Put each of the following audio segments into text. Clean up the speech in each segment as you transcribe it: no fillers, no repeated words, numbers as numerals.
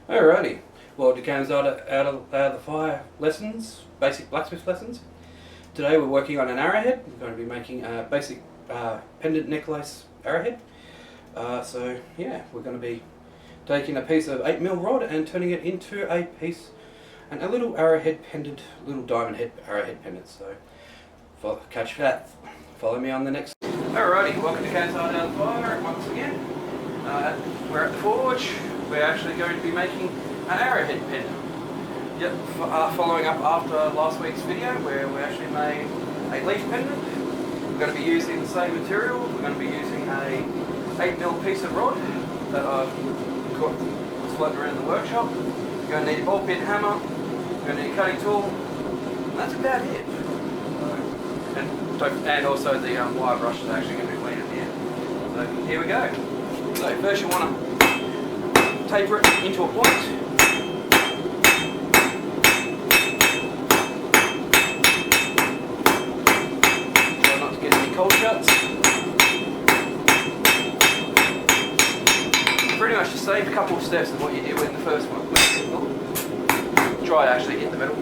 Alrighty, well, it comes out of the fire lessons, basic blacksmith lessons. Today we're working on an arrowhead. We're going to be making a basic pendant necklace arrowhead. So yeah, we're going to be taking a piece of 8mm rod and turning it into a little arrowhead pendant, little diamond head arrowhead pendant. So catch that. Follow me on the next. Alrighty, welcome to Campsite Out of the Fire once again. We're at the forge. We're actually going to be making an arrowhead pendant. Yep, following up after last week's video where we actually made a leaf pendant. We're going to be using the same material. We're going to be using a 8mm piece of rod that I've got floating around the workshop. You're going to need a ball peen hammer. You're going to need a cutting tool. And that's about it. And also the wire brush is actually going to be cleaning here. So here we go. So first you want to taper it into a point. Try not to get any cold cuts. Pretty much the same couple of steps as what you did with the first one. Try to actually hit the middle.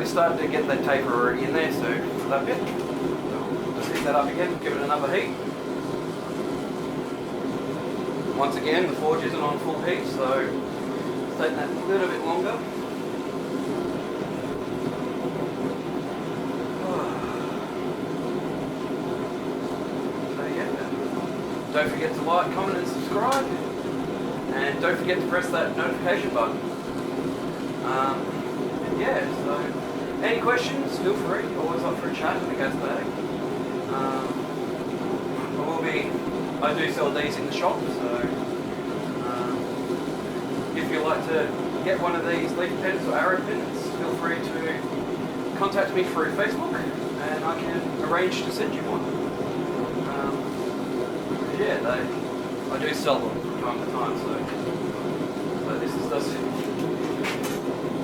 Started to get that taper already in there, so for that bit, just heat that up again, give it another heat. Once again, the forge isn't on full heat, so it's taking that a little bit longer. So yeah, don't forget to like, comment and subscribe, and don't forget to press that notification button. Yeah, so any questions, feel free, always up for a chat in the gas bag. I do sell these in the shop, so if you'd like to get one of these leaf pendants or arrow pendants, feel free to contact me through Facebook and I can arrange to send you one. Yeah, I do sell them from time to time, so this is just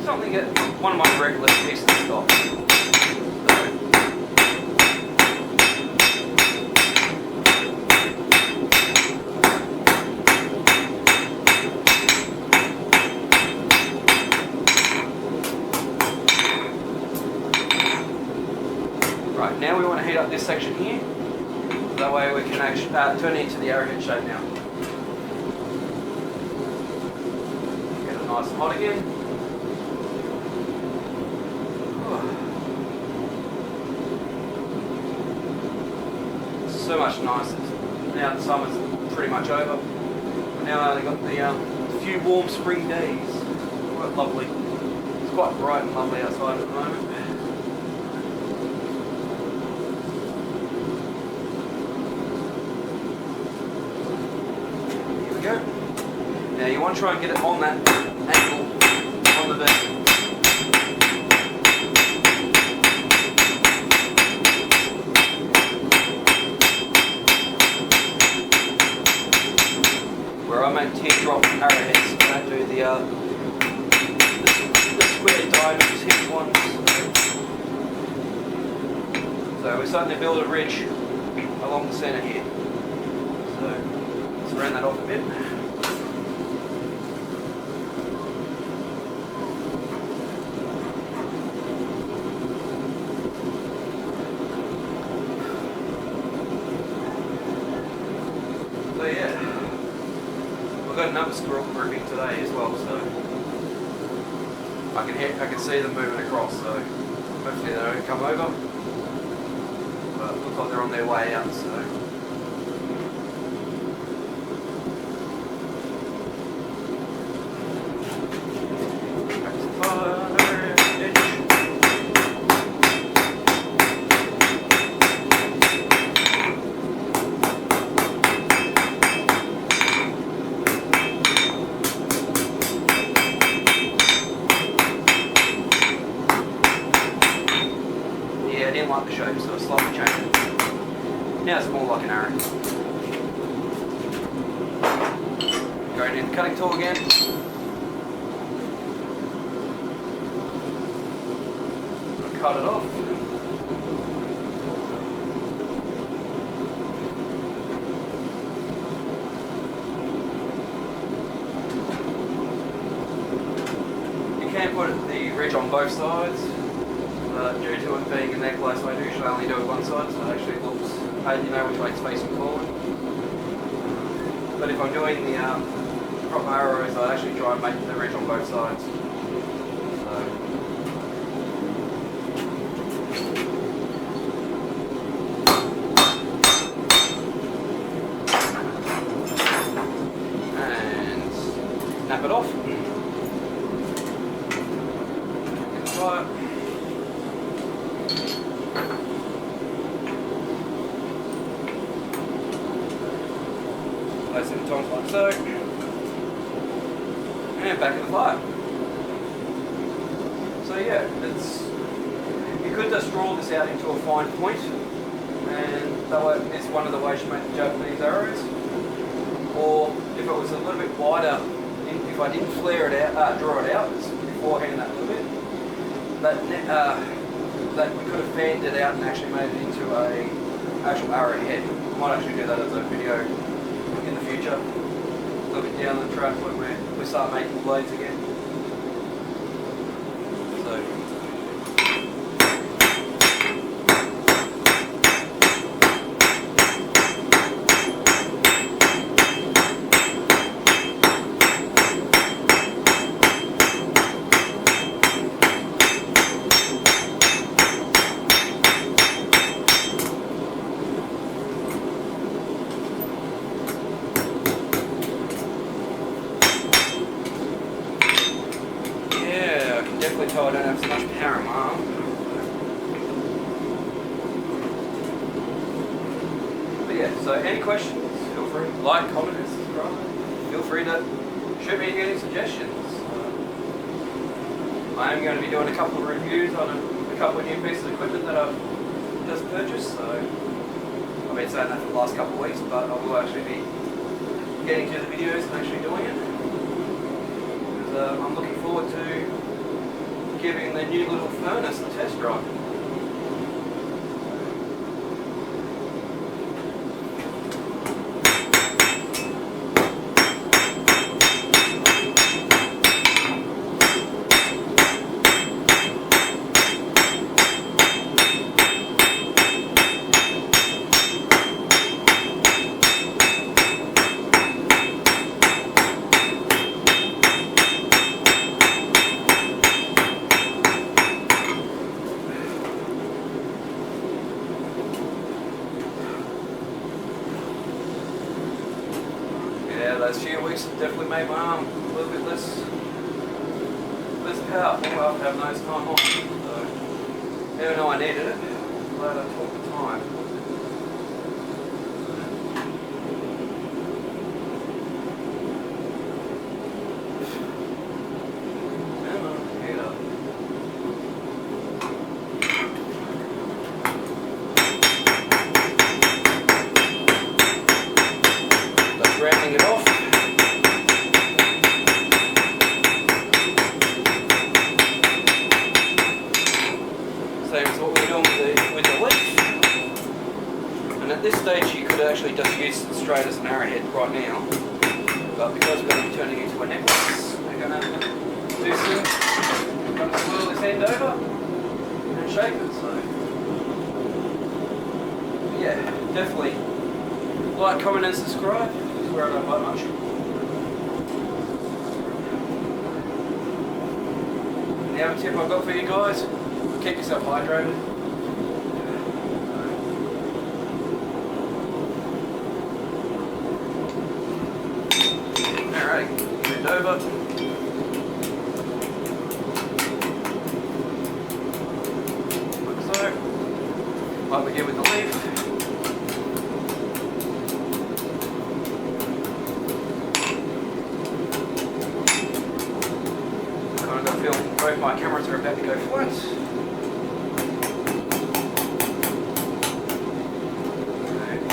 something that one of my regular pieces of stock. Right, now we want to heat up this section here. That way we can actually turn it into the arrowhead shape now. Get it nice and hot again. So much nicer. Now the summer's pretty much over. Now they've got the few warm spring days. Quite lovely. It's quite bright and lovely outside at the moment. Here we go. Now you want to try and get it on that angle on the vessel. I make teardrop arrowheads. I don't do the square diamonds, hip ones. So we're starting to build a ridge along the centre here. So let's round that off a bit. So yeah. I've got another squirrel grouping today as well, so I can see them moving across, so hopefully they don't come over. But it looks like they're on their way out, so. Back to the fire edge. Like the shape, so slightly change it. Now it's more like an arrow. Going in the cutting tool again. Cut it off. You can put the ridge on both sides, but due to it being a necklace, I usually only do it one side, so it actually looks, you know which way it's facing forward. But if I'm doing the proper arrows, I actually try and make the ridge on both sides. Snap it off. Get the fire. Place in the tongs like so. And back in the fire. So yeah, you could just draw this out into a fine point, and that way it's one of the ways you make the Japanese arrows. Or if it was a little bit wider, if I didn't flare it out, draw it out beforehand that little bit, that we could have fanned it out and actually made it into a actual arrowhead. I might actually do that as a video in the future. A little bit down the track when we start making blades again. So. Definitely tell I don't have so much power in my arm. But yeah, so any questions, feel free. Like, comment, and subscribe. Feel free to shoot me any suggestions. I am going to be doing a couple of reviews on a couple of new pieces of equipment that I've just purchased. So I've been saying that for the last couple of weeks, but I will actually be getting to the videos and actually doing it. Because I'm looking forward to giving the new little furnace a test drive. Yeah, those few weeks have definitely made my arm a little bit less powerful after having those time off. So, even though I needed it, I'm glad I took the time. Rounding it off. Same as what we're doing with the leaf. And at this stage you could actually just use it straight as an arrowhead right now. But because we're going to be turning into a necklace, we're going to do some, we're going to swirl this end over and shape it. So yeah, definitely like, comment and subscribe. Where I don't buy much. And the other tip I've got for you guys, keep yourself hydrated. Alright, bend over. Like so. Like we did with the leaf. Both my cameras are about to go flat. Right.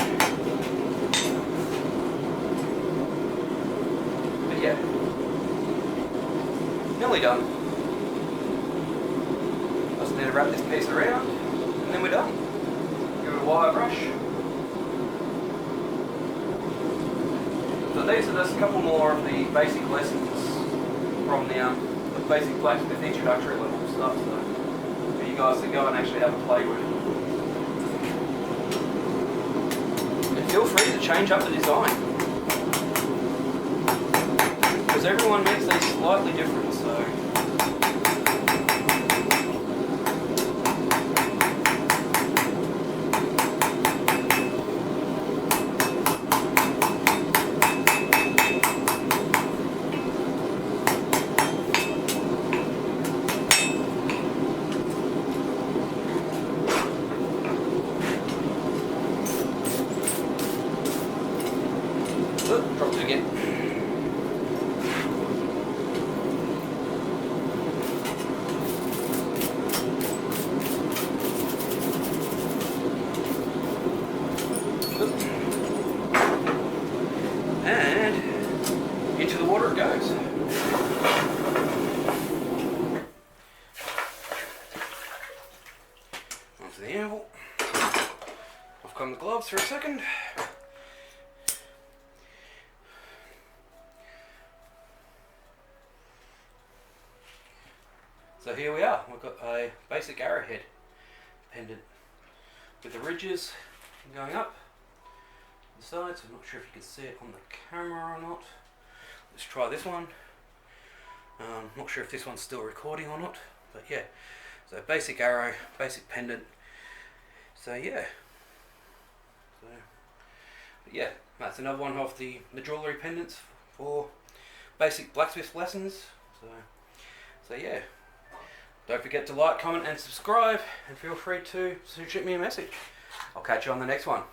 nearly done. Just need to wrap this piece around and then we're done. Give it a wire brush. So these are just a couple more of the basic lessons from the basic blacksmith introductory level stuff, so for you guys to go and actually have a play with. And feel free to change up the design, because everyone makes these slightly different, so. Dropped it again. And into the water it goes. Onto the anvil. Off come the gloves for a second. So here we are, we've got a basic arrowhead pendant with the ridges going up the sides. I'm not sure if you can see it on the camera or not. Let's try this one. Not sure if this one's still recording or not, but yeah. So basic arrow, basic pendant. So yeah. But yeah, that's another one of the jewellery pendants for basic blacksmith lessons. So yeah. Don't forget to like, comment and subscribe, and feel free to shoot me a message. I'll catch you on the next one.